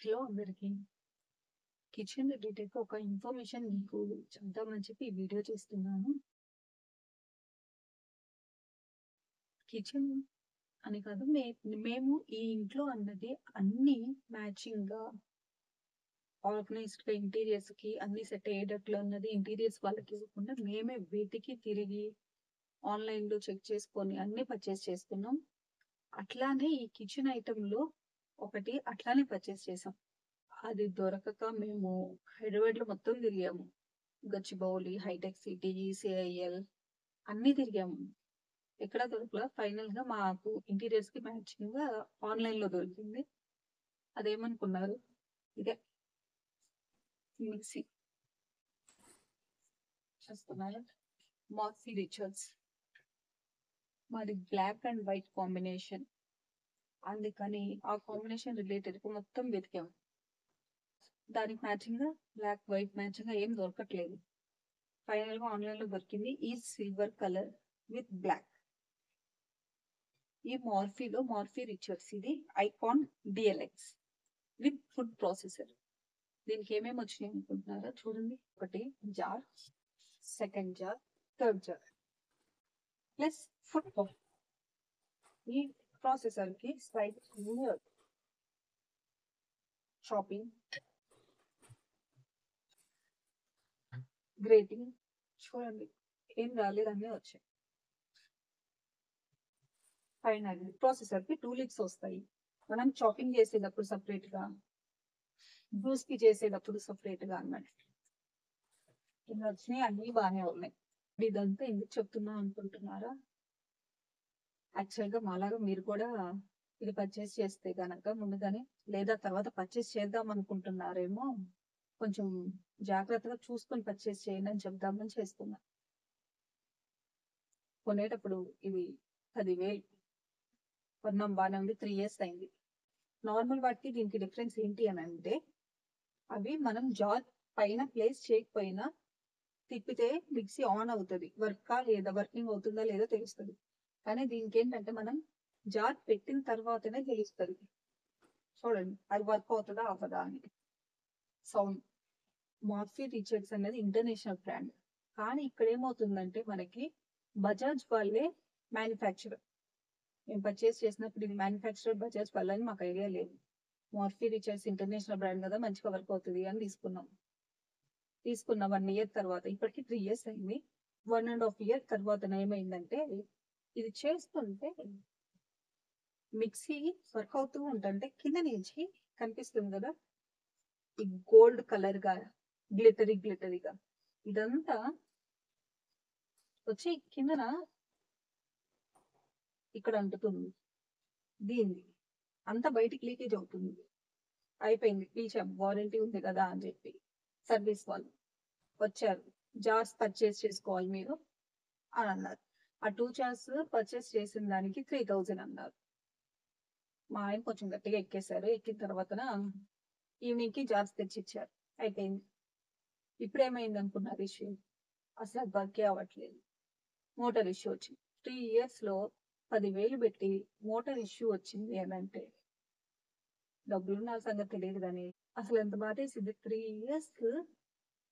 Hello అందరికి. Kitchen related ఒక information మీకు చెప్దామని చెప్పి ఈ వీడియో చేస్తున్నాను. కిచెన్ అని కాదు, మేము ఈ ఇంట్లో అన్నది అన్ని మ్యాచింగ్ గా ఆర్గనైజ్డ్ గా ఇంటీరియర్స్ కి అన్ని సెట్ అయ్యేటట్లు అన్నది ఇంటీరియర్స్ వాళ్ళకి ఇవ్వకుండా మేమే వెతికి తిరిగి ఆన్లైన్ లో చెక్ చేసుకొని అన్ని పర్చేస్ చేసుకున్నాం. అట్లానే ఈ కిచెన్ ఐటమ్ లో ఒకటి అట్లానే పర్చేస్ చేసాం. అది దొరకక మేము హైదరాబాద్ లో మొత్తం తిరిగాము. గచ్చిబౌలి, హైటెక్ సిటీ, ఈసీఐఎల్ అన్ని తిరిగాము. ఎక్కడ దొరకలా. ఫైనల్ గా మాకు ఇంటీరియర్స్ కి మ్యాచింగ్ గా ఆన్లైన్ లో దొరికింది. అదేమనుకున్నారు, ఇదే మిక్సీ చూస్తున్నారు, మార్ఫీ రిచర్డ్స్. మాది బ్లాక్ అండ్ వైట్ కాంబినేషన్, అందుకని ఆ కాంబినేషన్ రిలేటెడ్ మొత్తం వెతికాము. దానికి మ్యాచింగ్ గా బ్లాక్ వైట్ మ్యాచింగ్ గా ఏం దొరకట్లేదు. ఫైనల్ గా ఆన్లైన్ లో దొరికింది ఈ సిల్వర్ కలర్ విత్ బ్లాక్. ఈ మార్ఫీ రిచర్డ్స్, ఇది icon DLX with food processor. దీనికి ఏమేమి వచ్చినాయి అనుకుంటున్నారా? చూడండి, ఒకటి jar, second jar, third jar plus food. ఈ ప్రాసెసర్ కి స్లైడ్ షాపింగ్, గ్రేటింగ్, చూడండి ఏం రాలేదన్నీ వచ్చాయి. ఫైనల్ ప్రాసెసర్ కి 2 లిడ్స్ వస్తాయి. మనం చాపింగ్ చేసేటప్పుడు సపరేట్ గా, జ్యూస్ కి చేసేటప్పుడు సపరేట్ గా అన్నమాట. ఇలా వచ్చినాయి, అన్ని బాగానే ఉన్నాయి. ఇదంతా ఎందుకు చెప్తున్నా అనుకుంటున్నారా? యాక్చువల్ గా మాలాగా మీరు కూడా ఇది పర్చేస్ చేస్తే గనక ముందుగానే, లేదా తర్వాత పర్చేస్ చేద్దాం అనుకుంటున్నారేమో, కొంచెం జాగ్రత్తగా చూసుకొని పర్చేస్ చేయండి అని చెప్దామని చేస్తున్నా. కొనేటప్పుడు ఇవి 10,000 కొన్నాం, బాగానే ఉంది, 3 years అయింది. నార్మల్ వాటికి దీనికి డిఫరెన్స్ ఏంటి అని అంటే, అవి మనం జార్ పైన ప్లేస్ చేయకపోయినా తిప్పితే మిక్సీ ఆన్ అవుతుంది, వర్కింగ్ అవుతుందా లేదా తెలుస్తుంది. కానీ దీనికి ఏంటంటే మనం జార్ పెట్టిన తర్వాతనే తెలుస్తుంది. చూడండి, అది వర్క్ అవుతుందా అవ్వదా అని. సౌండ్. మార్ఫీ రిచర్డ్స్ అనేది ఇంటర్నేషనల్ బ్రాండ్, కానీ ఇక్కడ ఏమవుతుందంటే మనకి బజాజ్ వాళ్ళే మ్యానుఫ్యాక్చరర్. మేము పర్చేస్ చేసినప్పుడు ఇది మ్యానుఫ్యాక్చరర్ బజాజ్ వాళ్ళని మాకు ఐడియా లేదు. మార్ఫీ రిచర్డ్స్ ఇంటర్నేషనల్ బ్రాండ్ కదా, మంచిగా వర్క్ అవుతుంది అని తీసుకున్న 1 year తర్వాత, ఇప్పటికి 3 years అయింది. 1.5 year తర్వాత ఏమైందంటే, ఇది చేస్తుంటే మిక్సీ వర్క్ అవుతూ ఉంటుంటే కింద నుంచి కనిపిస్తుంది కదా, ఈ గోల్డ్ కలర్ గా గ్లిటరీగా ఇదంతా వచ్చి కిందన ఇక్కడ అంటుతుంది. దీన్ని అంతా బయటికి లీకేజ్ అవుతుంది. అయిపోయింది, పిలిచాం, వారంటీ ఉంది కదా అని చెప్పి సర్వీస్ వాళ్ళు వచ్చారు. జార్స్ పర్చేస్ చేసుకోవాలి మీరు అని అన్నారు. ఆ 2 jars పర్చేస్ చేసిన దానికి 3,000 అన్నారు. మా ఆయన కొంచెం గట్టిగా ఎక్కేశారు. ఎక్కిన తర్వాత ఈవినింగ్ కి జార్స్ తెచ్చిచ్చారు. అయిపోయింది. ఇప్పుడు ఏమైంది అనుకున్నారు ఇష్యూ? అసలు అది వర్కే అవ్వట్లేదు. మోటార్ ఇష్యూ వచ్చింది. 3 years లో 10,000 పెట్టి మోటార్ ఇష్యూ వచ్చింది అని అంటే, డబ్బులు నా సంగతి తెలియదు కానీ అసలు ఎంత బాధ వేసింది. 3 years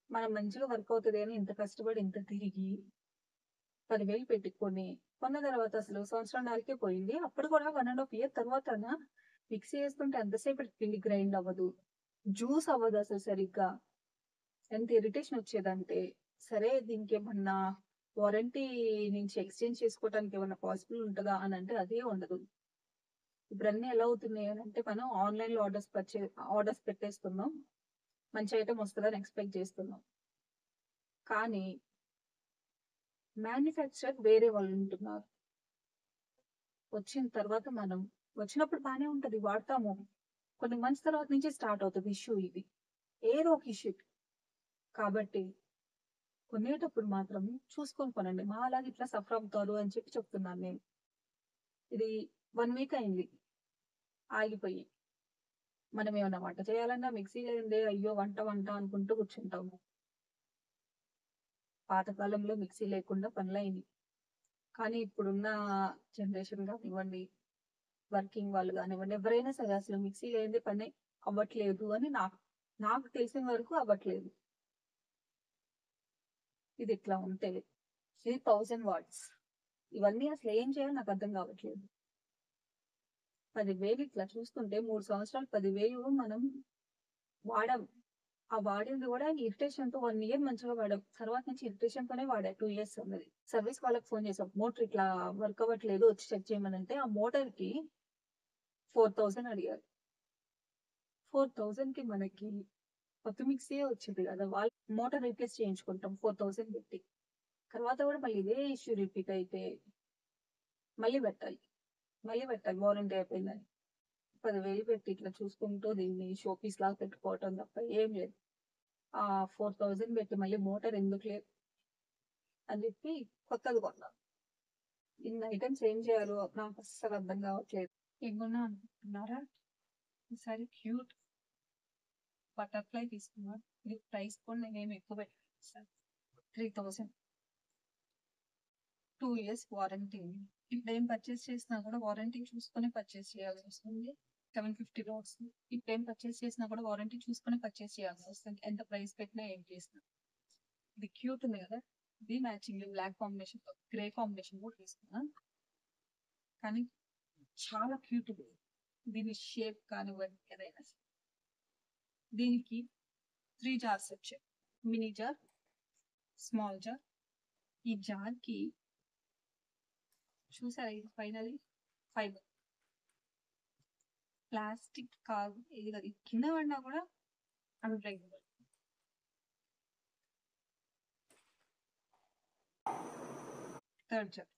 మనం మంచిగా వర్క్ అవుతుంది అని ఇంత కష్టపడి ఇంత తిరిగి 10,000 పెట్టుకొని కొన్న తర్వాత అసలు సంవత్సరానికే పోయింది. అప్పుడు కూడా 1.5 year తర్వాత మిక్సీ వేస్తుంటే ఎంతసేపు పిండి గ్రైండ్ అవ్వదు, జ్యూస్ అవ్వదు అసలు సరిగ్గా. ఎంత ఇరిటేషన్ వచ్చేదంటే, సరే దీనికి ఏమన్నా వారంటీ నుంచి ఎక్స్చేంజ్ చేసుకోవడానికి ఏమన్నా పాసిబుల్ ఉంటుందా అని అంటే అదే ఉండదు. ఇప్పుడు అన్ని ఎలా అవుతున్నాయి అని అంటే, మనం ఆన్లైన్ లో ఆర్డర్స్ పెట్టేస్తున్నాం, మంచి ఐటమ్ వస్తుందని ఎక్స్పెక్ట్ చేస్తున్నాం. కానీ మ్యానుఫ్యాక్చరర్ వేరే వాళ్ళు ఉంటున్నారు. వచ్చిన తర్వాత మనం వచ్చినప్పుడు బాగానే ఉంటది, వాడతాము. కొన్ని మంత్స్ తర్వాత నుంచి స్టార్ట్ అవుతుంది ఇష్యూ. ఇది ఏదో ఒక ఇష్యూ. కాబట్టి కొనేటప్పుడు మాత్రం చూసుకొని కొనండి. మా అలాగే ఇట్లా సఫర్ అవుతారు అని చెప్పి చెప్తున్నాను నేను. ఇది 1 week అయింది ఆగిపోయి. మనం ఏమన్నా వంట చేయాలన్నా మిక్సీ లేదే అయ్యో వంట అనుకుంటూ కూర్చుంటాము. పాతకాలంలో మిక్సీ లేకుండా పనులైంది. కానీ ఇప్పుడున్న జనరేషన్ కానివ్వండి, వర్కింగ్ వాళ్ళు కానివ్వండి, ఎవరైనా సరే అసలు మిక్సీ లేనిదే పని అవ్వట్లేదు అని నాకు తెలిసిన వరకు అవ్వట్లేదు. ఇది ఇట్లా ఉంటే ఇది 1000 వాట్స్. ఇవన్నీ అసలు ఏం చేయాలో నాకు అర్థం కావట్లేదు. 10,000 ఇట్లా చూస్తుంటే 3 సంవత్సరాలు 10,000 మనం వాడాం. ఆ వాడింది కూడా ఇరిటేషన్ తో 1 ఇయర్ మంచిగా వాడాం. తర్వాత నుంచి ఇరిటేషన్ తోనే వాడా 2 ఇయర్స్ అన్నది. సర్వీస్ వాళ్ళకి ఫోన్ చేసాం, మోటార్ ఇట్లా వర్క్ అవ్వట్లేదు వచ్చి చెక్ చేయమనంటే ఆ మోటార్ కి 4,000 అడిగారు. 4,000 కి మనకి కొత్త మిక్సీ వచ్చింది కదా, వాళ్ళు మోటార్ రీప్లేస్ చేయించుకుంటాం 4,000 పెట్టి. తర్వాత కూడా మళ్ళీ ఇదే ఇష్యూ రిపీట్ అయితే మళ్ళీ పెట్టాలి, వారంటీ అయిపోయిందని. 10,000 పెట్టి ఇట్లా చూసుకుంటూ దీన్ని షోపీస్ లాగా పెట్టుకోవటం తప్ప ఏం లేదు. ఆ 4,000 పెట్టి మళ్ళీ మోటార్ ఎందుకు లేదు అని చెప్పి కొత్తది కొన్నాను. ఇన్ని ఐటమ్స్ ఏం చేయాలో నాకు అస్సలు అర్థం కావట్లేదు. ఏం కొన్నా అనుకుంటున్నారా? ఈసారి క్యూట్ బటర్ఫ్లై తీసుకున్నా. ఇది ప్రైస్ కూడా నేనేమి ఎక్కువ పెట్టాను, 3,000, 2 ఇయర్స్ వారంటీ. ఇప్పుడు ఏం పర్చేస్ చేసినా కూడా వారంటీ చూసుకొని పర్చేస్ చేయాల్సి వస్తుంది. 750 వాట్స్. ఇప్పుడు ఏం పర్చేస్ చేసినా కూడా వారంటీ చూసుకొని పర్చేస్ చేయాల్సి వస్తుంది, ఎంత ప్రైస్ పెట్టినా ఏం చేసినా. ఇది క్యూట్ ఉంది కదా, ఇది matching black combination grey combination కూడా తీసుకున్నా, కానీ చాలా క్యూట్ ఉంది. దీని షేప్ కానివ్వండి ఏదైనా. దీనికి 3 జార్స్ వచ్చాయి, మినీ జార్, స్మాల్ జార్. ఈ జార్ కి చూసారా, ఇది ఫైనలీ ఫైబర్, ప్లాస్టిక్ కాదు ఇది కదా, కింద పడినా కూడా unbreakable. Third jar,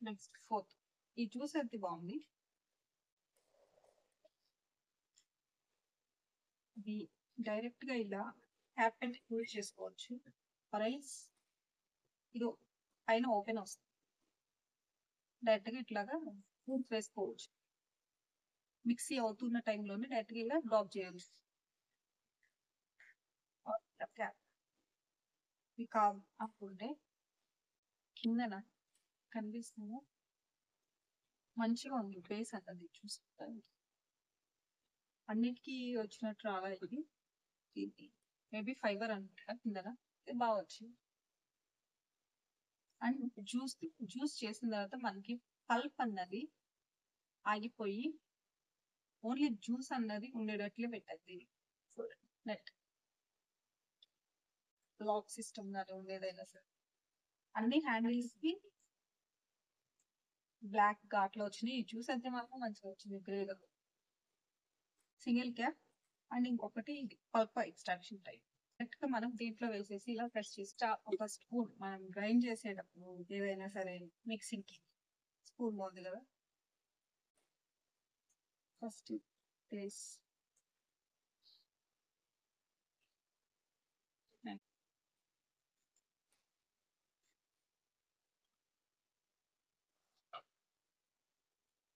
next fourth. ఈ జ్యూస్ అయితే బాగుంది. ఇది డైరెక్ట్ గా ఇలా ట్యాప్ పెట్టి యూజ్ చేసుకోవచ్చు, రైస్ ఇది పైన ఓపెన్ వస్తుంది, డైరెక్ట్ గా ఇట్లాగా ఫ్రూట్స్ వేసుకోవచ్చు. మిక్సీ అవుతున్న టైంలోనే డైరెక్ట్ గా ఇలా డ్రాప్ చేయవచ్చు. ఇది కాదు అనుకుంటే కిందన కనిపిస్తుంది, మంచిగా ఉంది బేస్ అన్నది చూస్తాను. అన్నిటికీ వచ్చినట్టు రావాలి ఇది. ఇది మేబీ ఫైబర్ అనుకుంటా కిందన, ఇది బాగా వచ్చింది. అండ్ జ్యూస్ చేసిన తర్వాత మనకి పల్ప్ అన్నది ఆగిపోయి ఓన్లీ జ్యూస్ అన్నది ఉండేటట్లే పెట్టద్ది. నెట్ లాక్ సిస్టమ్ కానీ ఉండేదైనా సరే, అన్ని హ్యాండిల్స్ కి బ్లాక్ ఘాట్లో వచ్చినాయి. జ్యూస్ అయితే మాత్రం మంచిగా వచ్చింది, గ్రేగా. సింగిల్ క్యాప్ అండ్ ఇంకొకటి పల్ప్ ఎక్స్ట్రాక్షన్ టైప్. డైరెక్ట్ గా మనం దీంట్లో వేసేసి ఇలా ప్రెస్ చేసి ఒక స్పూన్, మనం గ్రైండ్ చేసేటప్పుడు ఏదైనా సరే మిక్సింగ్ కి స్పూన్ బాగుంది కదా, ఫస్ట్ ప్లేస్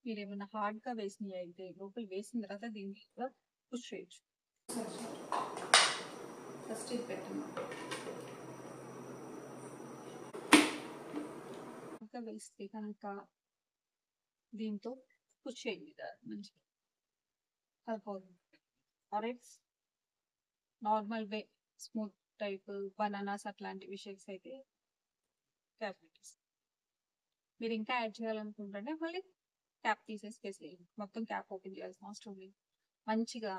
మీరు ఏమైనా హార్డ్ గా వేసినవి అయితే లోపల వేసిన తర్వాత దీన్ని పుష్ చేయొచ్చు. ఫస్ట్ ఇది పెట్టండి, ఇంకా వేస్తే కనుక దీంతో పుష్ చేయండి మంచిగా కలిపోతుంది. ఆరెక్స్ normal way smooth type bananas అట్లాంటి షేక్స్ అయితే క్యాప్. మీరు ఇంకా యాడ్ చేయాలనుకుంటుంటే మళ్ళీ క్యాప్ తీసేసి వేసేయండి, మొత్తం క్యాప్ ఓపెన్ చేయాల్సిన అవసరం లేదు. మంచిగా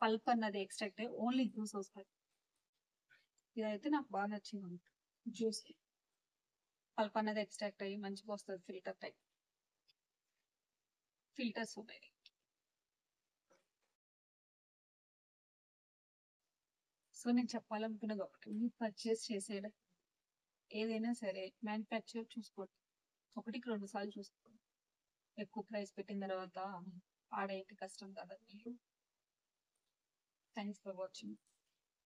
పల్ప్ అన్నది ఎక్స్ట్రాక్ట్ అయ్యి ఓన్లీ జ్యూస్ వస్తుంది. ఇదైతే నాకు బాగా నచ్చింది, జ్యూస్ పల్ప్ అన్నది ఎక్స్ట్రాక్ట్ అయ్యి మంచిగా వస్తుంది. ఫిల్టర్ టైప్ ఫిల్టర్స్ ఉన్నాయి. సో నేను చెప్పాలనుకున్నది ఒకటి, మీరు పర్చేస్ చేసేయడం ఏదైనా సరే మ్యానుఫ్యాక్చర్ చూసుకోండి, 1-2 సార్లు చూసుకోండి. ఎక్కువ ప్రైస్ పెట్టిన తర్వాత ఆడైతే కష్టం కదా. Thanks for watching.